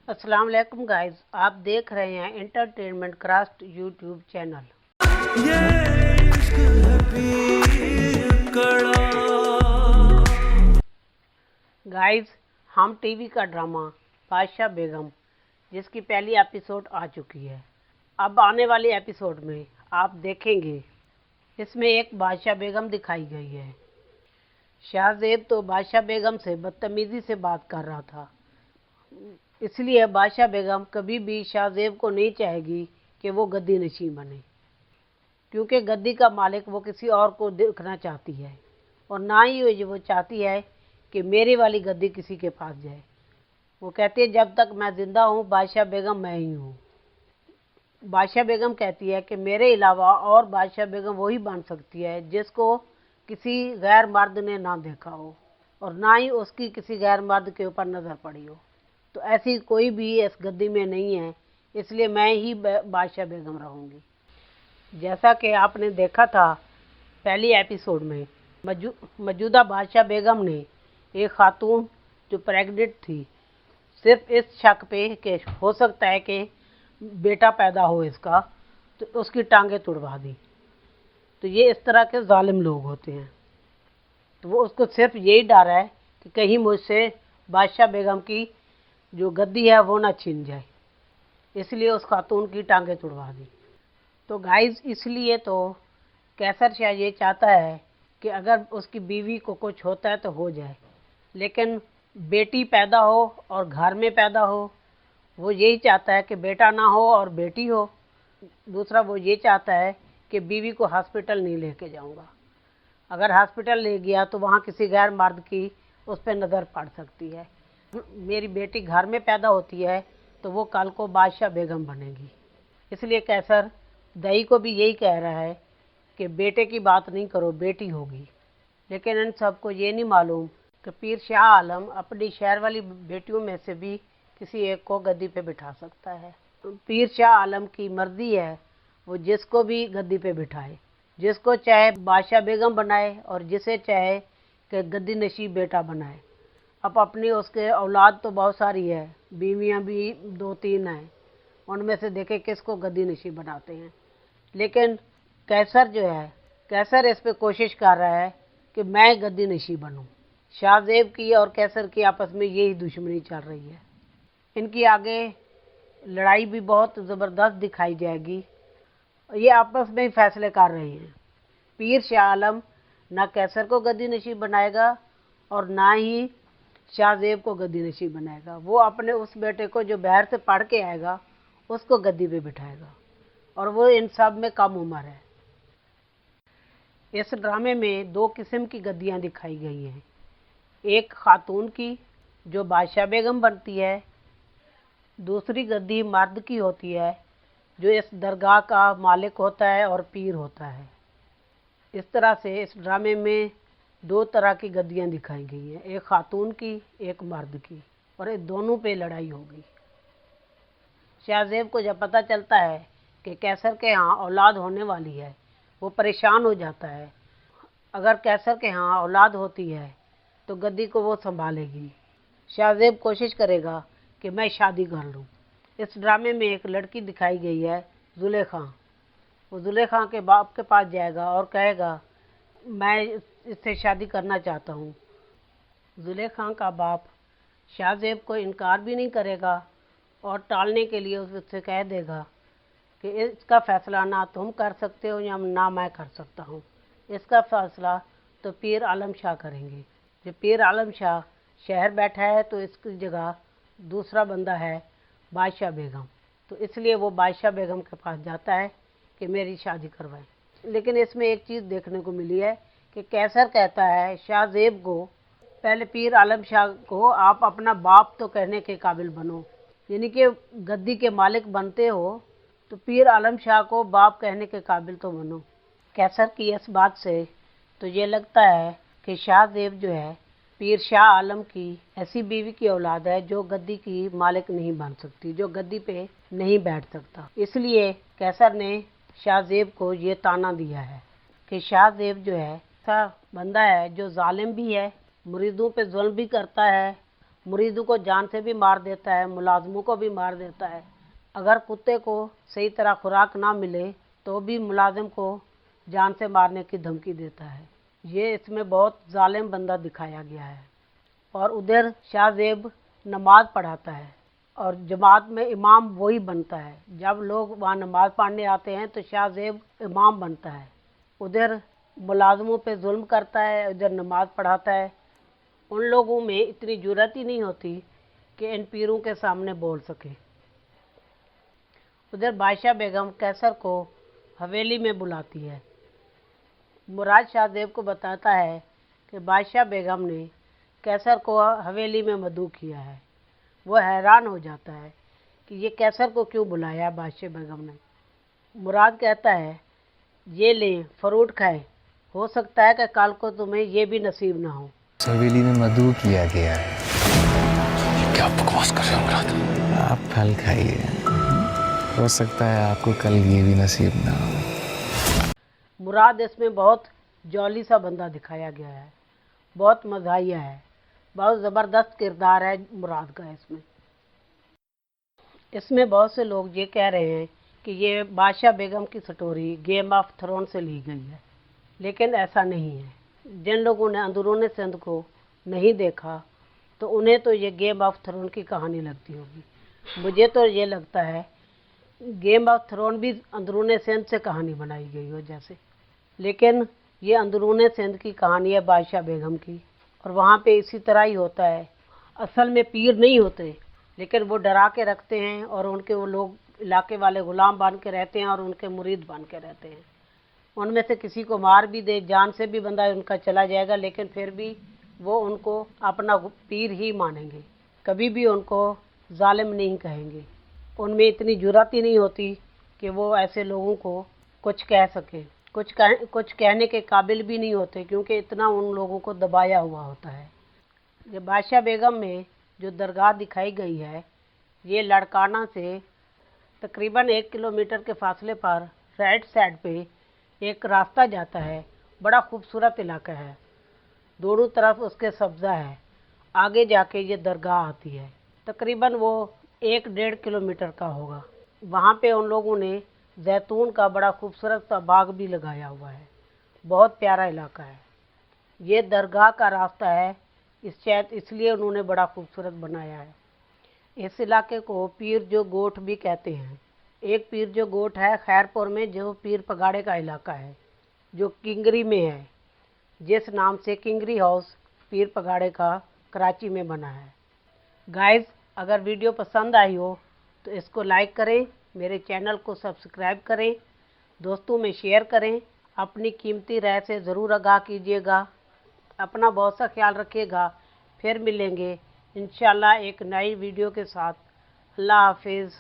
अस्सलाम वालेकुम गाइस, आप देख रहे हैं entertainment craft YouTube channel. Guys, हम टीवी का ड्रामा बादशाह बेगम जिसकी पहली एपिसोड आ चुकी है। अब आने वाली एपिसोड में आप देखेंगे इसमें एक बादशाह बेगम दिखाई गई है। शाहजेब तो बादशाह बेगम से बदतमीजी से बात कर रहा था, इसलिए बादशाह बेगम कभी भी शाहजेब को नहीं चाहेगी कि वो गद्दी नशीं बने, क्योंकि गद्दी का मालिक वो किसी और को देखना चाहती है और ना ही वो चाहती है कि मेरी वाली गद्दी किसी के पास जाए। वो कहती है जब तक मैं जिंदा हूँ बादशाह बेगम मैं ही हूँ। बादशाह बेगम कहती है कि मेरे अलावा और बादशाह बेगम वही बन सकती है जिसको किसी गैर मर्द ने ना देखा हो और ना ही उसकी किसी गैर मर्द के ऊपर नज़र पड़ी हो। तो ऐसी कोई भी इस गद्दी में नहीं है, इसलिए मैं ही बादशाह बेगम रहूँगी। जैसा कि आपने देखा था पहली एपिसोड में, मौजूदा बादशाह बेगम ने एक खातून जो प्रेग्नेंट थी, सिर्फ इस शक पे कि हो सकता है कि बेटा पैदा हो इसका, तो उसकी टांगें तुड़वा दी। तो ये इस तरह के जालिम लोग होते हैं। तो वो उसको सिर्फ यही डर है कि कहीं मुझसे बादशाह बेगम की जो गद्दी है वो ना छीन जाए, इसलिए उस खातून की टांगें तुड़वा दी। तो गाइस, इसलिए तो कैसर शाह ये चाहता है कि अगर उसकी बीवी को कुछ होता है तो हो जाए, लेकिन बेटी पैदा हो और घर में पैदा हो। वो यही चाहता है कि बेटा ना हो और बेटी हो। दूसरा वो ये चाहता है कि बीवी को हॉस्पिटल नहीं लेके जाऊंगा, अगर हॉस्पिटल ले गया तो वहाँ किसी गैर मर्द की उस पर नज़र पड़ सकती है। मेरी बेटी घर में पैदा होती है तो वो कल को बादशाह बेगम बनेगी। इसलिए कैसर दही को भी यही कह रहा है कि बेटे की बात नहीं करो, बेटी होगी। लेकिन इन सबको ये नहीं मालूम कि पीर शाह आलम अपनी शहर वाली बेटियों में से भी किसी एक को गद्दी पे बिठा सकता है। पीर शाह आलम की मर्जी है, वो जिसको भी गद्दी पे बिठाए, जिसको चाहे बादशाह बेगम बनाए और जिसे चाहे कि गद्दी नशीब बेटा बनाए। अब अपनी उसके औलाद तो बहुत सारी है, बीवियां भी 2-3 हैं, उनमें से देखे किसको गद्दी नशीब बनाते हैं। लेकिन कैसर जो है, कैसर इस पे कोशिश कर रहा है कि मैं गद्दी नशीब बनूं। शाहजेब की और कैसर की आपस में यही दुश्मनी चल रही है। इनकी आगे लड़ाई भी बहुत ज़बरदस्त दिखाई जाएगी। ये आपस में ही फैसले कर रहे हैं। पीर शाह आलम ना कैसर को गद्दी नशीब बनाएगा और ना ही शाहजेब को गद्दी नशीब बनाएगा। वो अपने उस बेटे को जो बाहर से पढ़ के आएगा उसको गद्दी पे बिठाएगा, और वो इन सब में कम उम्र है। इस ड्रामे में 2 किस्म की गद्दियाँ दिखाई गई हैं। एक खातून की जो बादशाह बेगम बनती है, दूसरी गद्दी मर्द की होती है जो इस दरगाह का मालिक होता है और पीर होता है। इस तरह से इस ड्रामे में 2 तरह की गद्दियाँ दिखाई गई हैं, एक खातून की एक मर्द की, और ये दोनों पे लड़ाई होगी। शाहजेब को जब पता चलता है कि कैसर के यहाँ औलाद होने वाली है, वो परेशान हो जाता है। अगर कैसर के यहाँ औलाद होती है तो गद्दी को वो संभालेगी। शाहजेब कोशिश करेगा कि मैं शादी कर लूँ। इस ड्रामे में एक लड़की दिखाई गई है, जुलेखा। वो जुलेखा के बाप के पास जाएगा और कहेगा मैं इससे शादी करना चाहता हूँ। जुलेखा का बाप शाहजेब को इनकार भी नहीं करेगा और टालने के लिए उससे कह देगा कि इसका फैसला ना तुम कर सकते हो या ना मैं कर सकता हूँ, इसका फैसला तो पीर आलम शाह करेंगे। जब पीर आलम शाह शहर बैठा है तो इसकी जगह दूसरा बंदा है बादशाह बेगम, तो इसलिए वो बादशाह बेगम के पास जाता है कि मेरी शादी करवाएं। लेकिन इसमें एक चीज़ देखने को मिली है कि कैसर कहता है शाहजेब को, पहले पीर आलम शाह को आप अपना बाप तो कहने के काबिल बनो, यानी कि गद्दी के मालिक बनते हो तो पीर आलम शाह को बाप कहने के काबिल तो बनो। कैसर की इस बात से तो ये लगता है कि शाहजेब जो है पीर शाह आलम की ऐसी बीवी की औलाद है जो गद्दी की मालिक नहीं बन सकती, जो गद्दी पे नहीं बैठ सकता। इसलिए कैसर ने शाहजेब को ये ताना दिया है कि शाहजेब जो है ऐसा बंदा है जो जालिम भी है, मुरीदों पे जुल्म भी करता है, मुरीदों को जान से भी मार देता है, मुलाजमों को भी मार देता है। अगर कुत्ते को सही तरह खुराक ना मिले तो भी मुलाजिम को जान से मारने की धमकी देता है। ये इसमें बहुत जालिम बंदा दिखाया गया है। और उधर शाहजेब नमाज पढ़ाता है और जमात में इमाम वही बनता है। जब लोग वहाँ नमाज पढ़ने आते हैं तो शाहजेब इमाम बनता है। उधर मुलाजमों पे जुल्म करता है, उधर नमाज पढ़ाता है। उन लोगों में इतनी जुर्रत ही नहीं होती कि इन पीरों के सामने बोल सके। उधर बादशाह बेगम कैसर को हवेली में बुलाती है। मुराद शाहजेब को बताता है कि बादशाह बेगम ने कैसर को हवेली में मदऊ किया है। वो हैरान हो जाता है कि ये कैसर को क्यों बुलाया बादशाह बेगम ने। मुराद कहता है, ये ले फ्रूट खाए, हो सकता है कि कल को तुम्हें ये भी नसीब ना हो। हवेली में मधु किया गया है। क्या बकवास कर रहे हो मुराद? आप फल खाइए, हो सकता है आपको कल ये भी नसीब ना हो। मुराद इसमें बहुत जौली सा बंदा दिखाया गया है, बहुत मज़ाहिया है, बहुत ज़बरदस्त किरदार है मुराद का। इसमें बहुत से लोग ये कह रहे हैं कि ये बादशाह बेगम की स्टोरी गेम ऑफ थ्रोन से ली गई है, लेकिन ऐसा नहीं है। जिन लोगों ने अंदरूनी सिंध को नहीं देखा तो उन्हें तो ये गेम ऑफ थ्रोन की कहानी लगती होगी। मुझे तो ये लगता है गेम ऑफ थ्रोन भी अंदरूनी सिंध से कहानी बनाई गई हो जैसे, लेकिन ये अंदरूनी सिंध की कहानी है बादशाह बेगम की। और वहाँ पे इसी तरह ही होता है। असल में पीर नहीं होते, लेकिन वो डरा के रखते हैं और उनके वो लोग इलाके वाले गुलाम बन के रहते हैं और उनके मुरीद बन के रहते हैं। उनमें से किसी को मार भी दे, जान से भी बंदा उनका चला जाएगा, लेकिन फिर भी वो उनको अपना पीर ही मानेंगे, कभी भी उनको जालिम नहीं कहेंगे। उनमें इतनी जुर्रत ही नहीं होती कि वो ऐसे लोगों को कुछ कह सकें, कुछ कहने के काबिल भी नहीं होते, क्योंकि इतना उन लोगों को दबाया हुआ होता है। ये बादशाह बेगम में जो दरगाह दिखाई गई है, ये लड़काना से तकरीबन 1 किलोमीटर के फासले पर राइट साइड पे एक रास्ता जाता है। बड़ा खूबसूरत इलाका है, दोनों तरफ उसके सब्ज़ा है। आगे जाके ये दरगाह आती है, तकरीबन वो 1-1.5 किलोमीटर का होगा। वहाँ पे उन लोगों ने जैतून का बड़ा खूबसूरत सा बाग भी लगाया हुआ है। बहुत प्यारा इलाका है। ये दरगाह का रास्ता है, शायद इसलिए उन्होंने बड़ा खूबसूरत बनाया है। इस इलाके को पीर जो गोठ भी कहते हैं। एक पीर जो गोठ है खैरपुर में, जो पीर पगाड़े का इलाका है, जो किंगरी में है, जिस नाम से किंगरी हाउस पीर पगाड़े का कराची में बना है। गाइस, अगर वीडियो पसंद आई हो तो इसको लाइक करें, मेरे चैनल को सब्सक्राइब करें, दोस्तों में शेयर करें। अपनी कीमती राय से ज़रूर आगाह कीजिएगा। अपना बहुत सा ख्याल रखिएगा। फिर मिलेंगे इंशाल्लाह एक नई वीडियो के साथ। अल्लाह हाफिज़।